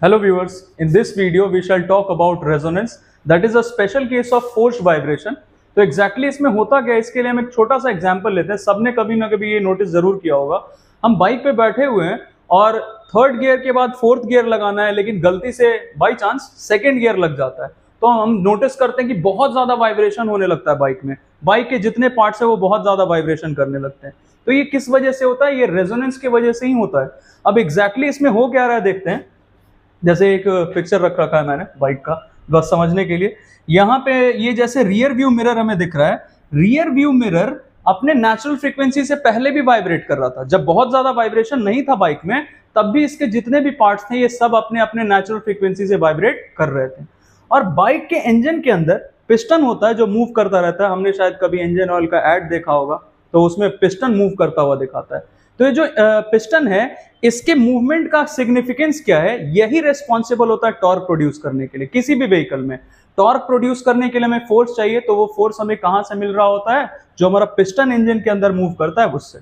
Hello viewers, in this video we shall talk about resonance, that is a special case of forced vibration. तो exactly इसमें होता क्या है, इसके लिए हम एक छोटा सा एग्जांपल लेते हैं। सबने कभी ना कभी ये नोटिस जरूर किया होगा, हम बाइक पे बैठे हुए हैं और थर्ड गियर के बाद फोर्थ गियर लगाना है, लेकिन गलती से बाई चांस सेकेंड गियर लग जाता है, तो हम नोटिस करते हैं कि बहुत ज्यादा वाइब्रेशन होने लगता है बाइक में। बाइक के जितने पार्ट्स है वो बहुत ज्यादा वाइब्रेशन करने लगते हैं। तो ये किस वजह से होता है? ये रेजोनेंस की वजह से ही होता है। अब एग्जैक्टली इसमें हो क्या रहा है देखते हैं। जैसे एक पिक्चर रख रखा है मैंने बाइक का, बस समझने के लिए। यहाँ पे ये जैसे रियर व्यू मिरर हमें दिख रहा है। रियर व्यू मिरर अपने नेचुरल फ्रीक्वेंसी से पहले भी वाइब्रेट कर रहा था। जब बहुत ज्यादा वाइब्रेशन नहीं था बाइक में, तब भी इसके जितने भी पार्ट्स थे ये सब अपने अपने नेचुरल फ्रीक्वेंसी से वाइब्रेट कर रहे थे। और बाइक के इंजन के अंदर पिस्टन होता है जो मूव करता रहता है। हमने शायद कभी इंजन ऑयल का एड देखा होगा, तो उसमें पिस्टन मूव करता हुआ दिखाता है। तो ये जो पिस्टन है, इसके मूवमेंट का सिग्निफिकेंस क्या है? यही रिस्पॉन्सिबल होता है टॉर्क प्रोड्यूस करने के लिए। किसी भी व्हीकल में टॉर्क प्रोड्यूस करने के लिए हमें फोर्स चाहिए, तो वो फोर्स हमें कहां से मिल रहा होता है? जो हमारा पिस्टन इंजन के अंदर मूव करता है उससे।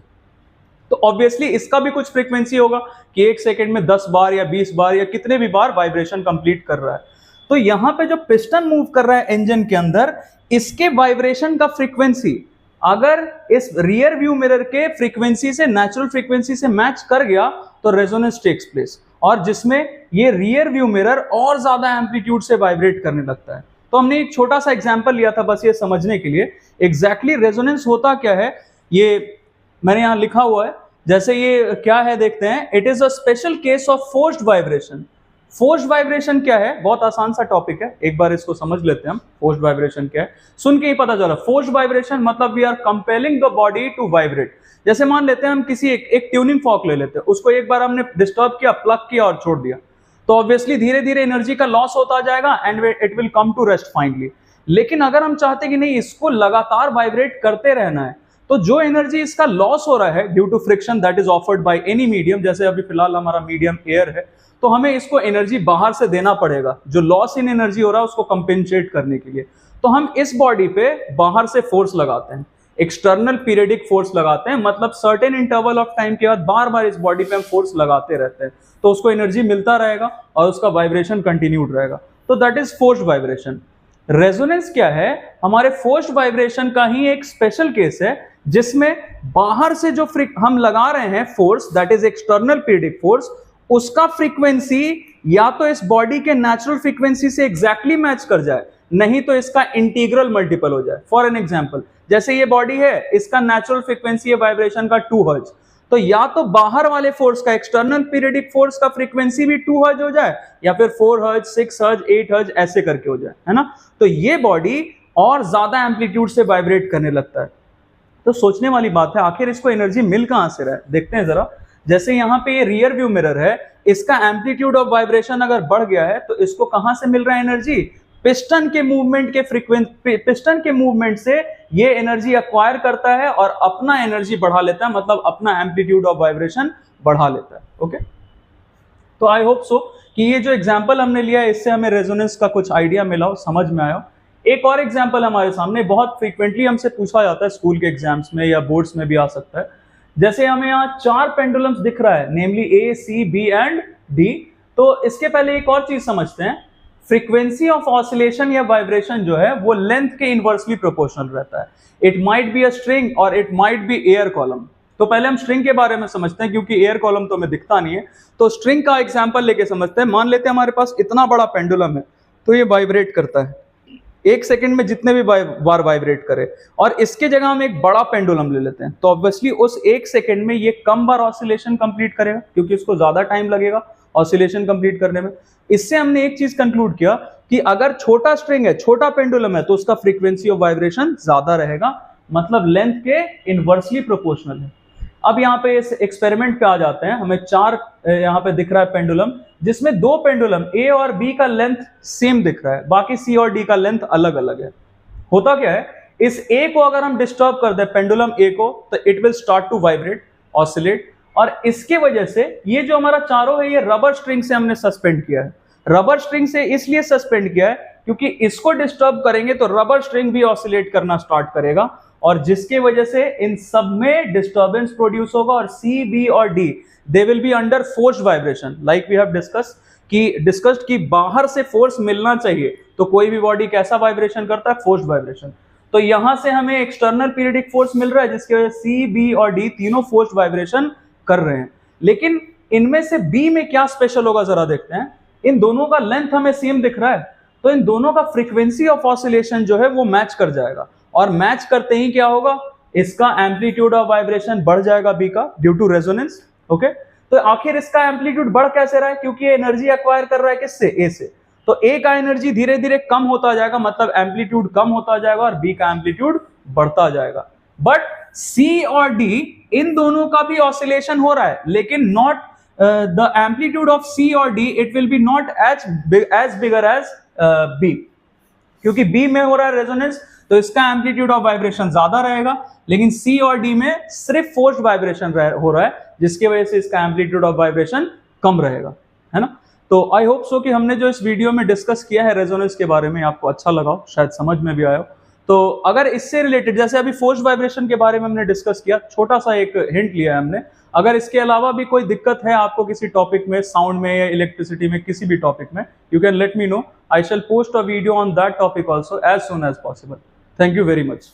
तो ऑब्वियसली इसका भी कुछ फ्रीक्वेंसी होगा कि एक सेकंड में 10 बार या 20 बार या कितने भी बार वाइब्रेशन कंप्लीट कर रहा है। तो यहां पे जो पिस्टन मूव कर रहा है इंजन के अंदर, इसके वाइब्रेशन का फ्रीक्वेंसी अगर इस रियर व्यू मिरर के फ्रीक्वेंसी से, नेचुरल फ्रीक्वेंसी से मैच कर गया, तो रेजोनेंस टेक्स प्लेस, और जिसमें ये रियर व्यू मिरर और ज्यादा एम्पलीट्यूड से वाइब्रेट करने लगता है। तो हमने एक छोटा सा एग्जांपल लिया था बस ये समझने के लिए। एग्जैक्टली रेजोनेंस होता क्या है ये मैंने यहां लिखा हुआ है। जैसे ये क्या है देखते हैं। It is a special case of forced vibration. Forced vibration क्या है? बहुत आसान सा टॉपिक है, एक बार इसको समझ लेते हैं हम। फोर्स्ड वाइब्रेशन क्या है सुन के ही पता चला। फोर्स्ड वाइब्रेशन मतलब we are compelling the body to vibrate. जैसे मान लेते हैं हम किसी एक ट्यूनिंग फॉर्क ले लेते हैं, उसको एक बार हमने डिस्टर्ब किया, प्लग किया और छोड़ दिया, तो ऑब्वियसली धीरे धीरे एनर्जी का लॉस होता जाएगा and it will come to rest finally. लेकिन अगर हम चाहते हैं कि नहीं, इसको लगातार वाइब्रेट करते रहना है, तो जो एनर्जी इसका लॉस हो रहा है due to friction that is offered by any medium, जैसे अभी फिलहाल हमारा मीडियम एयर है, तो हमें इसको एनर्जी बाहर से देना पड़ेगा। जो लॉस इन एनर्जी हो रहा है उसको कंपेंसेट करने के लिए, तो हम इस बॉडी पे बाहर से फोर्स लगाते हैं, एक्सटर्नल पीरियडिक फोर्स लगाते हैं। मतलब सर्टेन इंटरवल ऑफ टाइम के बाद बार बार इस बॉडी पे हम फोर्स लगाते रहते हैं, तो उसको एनर्जी मिलता रहेगा और उसका वाइब्रेशन कंटिन्यूड रहेगा। तो that is forced vibration. Resonance क्या है? हमारे फोर्स्ड वाइब्रेशन का ही एक स्पेशल केस है, जिसमें बाहर से जो हम लगा रहे हैं force, that is external periodic force, उसका फ्रीक्वेंसी या तो इस बॉडी के नेचुरल फ्रीक्वेंसी से एग्जैक्टली मैच कर जाए, नहीं तो इसका इंटीग्रल मल्टीपल हो जाए। फॉर एन एग्जांपल, जैसे ये बॉडी है, इसका नेचुरल फ्रीक्वेंसी है वाइब्रेशन का 2 हर्ट्ज, तो या तो बाहर वाले फोर्स का, एक्सटर्नल पीरियडिक फोर्स का फ्रीक्वेंसी भी 2 हर्ट्ज हो जाए, या फिर 4 हर्ट्ज, 6 हर्ट्ज, 8 हर्ट्ज ऐसे करके हो जाए, है ना। तो ये बॉडी और ज्यादा एम्पलीट्यूड से वाइब्रेट करने लगता है। तो सोचने वाली बात है, आखिर इसको एनर्जी मिल कहां से रहा है? देखते हैं जरा। जैसे यहाँ पे ये रियर व्यू मिरर है, इसका एम्पलीट्यूड ऑफ वाइब्रेशन अगर बढ़ गया है, तो इसको कहां से मिल रहा है एनर्जी? पिस्टन के मूवमेंट के पिस्टन के मूवमेंट से ये एनर्जी एक्वायर करता है और अपना एनर्जी बढ़ा लेता है, मतलब अपना एम्पलीट्यूड ऑफ वाइब्रेशन बढ़ा लेता है। ओके, तो आई होप सो कि ये जो एग्जांपल हमने लिया है, इससे हमें रेजोनेंस का कुछ आइडिया मिला हो, समझ में आया हो। एक और एग्जांपल हमारे सामने बहुत फ्रीक्वेंटली हमसे पूछा जाता है स्कूल के एग्जाम्स में या बोर्ड्स में भी आ सकता है। जैसे हमें यहाँ 4 पेंडुलम्स दिख रहा है, namely A, C, B and D. तो इसके पहले एक और चीज समझते हैं। फ्रीक्वेंसी ऑफ ऑसिलेशन या वाइब्रेशन जो है वो लेंथ के इनवर्सली प्रोपोर्शनल रहता है। It might be a string और it might be air column. तो पहले हम स्ट्रिंग के बारे में समझते हैं, क्योंकि एयर कॉलम तो हमें दिखता नहीं है। तो स्ट्रिंग का एग्जांपल लेके समझते हैं। मान लेते हैं हमारे पास इतना बड़ा पेंडुलम है, तो ये वाइब्रेट करता है एक सेकंड में जितने भी बार वाइब्रेट करे, और इसके जगह हम एक बड़ा पेंडुलम ले लेते हैं, तो ऑब्वियसली उस एक सेकंड में ये कम बार ऑसिलेशन कंप्लीट करेगा, क्योंकि इसको ज्यादा टाइम लगेगा ऑसिलेशन कंप्लीट करने में। इससे हमने एक चीज कंक्लूड किया कि अगर छोटा स्ट्रिंग है, छोटा पेंडुलम है, तो उसका फ्रीक्वेंसी ऑफ वाइब्रेशन ज्यादा रहेगा, मतलब लेंथ के इनवर्सली प्रोपोर्शनल है। अब यहाँ पे इस एक्सपेरिमेंट पे आ जाते हैं। हमें 4 यहाँ पे दिख रहा है पेंडुलम, जिसमें 2 पेंडुलम ए और बी का लेंथ सेम दिख रहा है, बाकी सी और डी का लेंथ अलग अलग है। होता क्या है, इस ए को अगर हम डिस्टर्ब कर दे, पेंडुलम ए को, तो it will start to vibrate, oscillate, और इसके वजह से ये जो हमारा चारों है, ये रबर स्ट्रिंग से हमने सस्पेंड किया है। रबर स्ट्रिंग से इसलिए सस्पेंड किया है क्योंकि इसको डिस्टर्ब करेंगे तो रबर स्ट्रिंग भी ऑसिलेट करना स्टार्ट करेगा, और जिसके वजह से इन सब में डिस्टर्बेंस प्रोड्यूस होगा, और सी, बी और D they will be under forced vibration, like we have discuss कि डिस्कस्ड कि बाहर से फोर्स मिलना चाहिए, तो कोई भी बॉडी कैसा वाइब्रेशन करता है, फोर्स्ड वाइब्रेशन। तो यहां से हमें एक्सटर्नल पीरियडिक फोर्स मिल रहा है जिसकी वजह से सी, बी और डी तीनों फोर्स्ड वाइब्रेशन कर रहे हैं। लेकिन इनमें से बी में क्या स्पेशल होगा जरा देखते हैं। इन दोनों का लेंथ हमें सेम दिख रहा है, तो इन दोनों का फ्रीक्वेंसी ऑफ ऑसिलेशन जो है वो मैच कर जाएगा, और मैच करते ही क्या होगा, इसका एम्पलीट्यूड ऑफ वाइब्रेशन बढ़ जाएगा बी का ड्यू टू रेजोनेंस। ओके, तो आखिर इसका एम्पलीट्यूड बढ़ कैसे रहा है, क्योंकि ये एनर्जी एक्वायर कर रहा है किससे, ए से। तो ए का एनर्जी धीरे धीरे कम होता जाएगा, मतलब एम्पलीट्यूड कम होता जाएगा और बी का एम्पलीट्यूड बढ़ता जाएगा। बट सी और डी इन दोनों का भी ऑसिलेशन हो रहा है, लेकिन not the amplitude of C और D it will be not as bigger as B, क्योंकि बी में हो रहा है रेजोनेंस तो इसका एम्पलीट्यूड ऑफ वाइब्रेशन ज्यादा रहेगा, लेकिन सी और डी में सिर्फ फोर्स्ड वाइब्रेशन हो रहा है जिसकी वजह से इसका एम्पलीट्यूड ऑफ वाइब्रेशन कम रहेगा, है ना। तो आई होप सो कि हमने जो इस वीडियो में डिस्कस किया है रेजोनेंस के बारे में आपको अच्छा लगा हो, शायद समझ में भी आया हो। तो अगर इससे रिलेटेड, जैसे अभी फोर्स्ड वाइब्रेशन के बारे में हमने डिस्कस किया, छोटा सा एक हिंट लिया है हमने, अगर इसके अलावा भी कोई दिक्कत है आपको किसी टॉपिक में, साउंड में या इलेक्ट्रिसिटी में, किसी भी टॉपिक में, you can let me know. I shall post a video on that topic also as soon as possible. Thank you very much.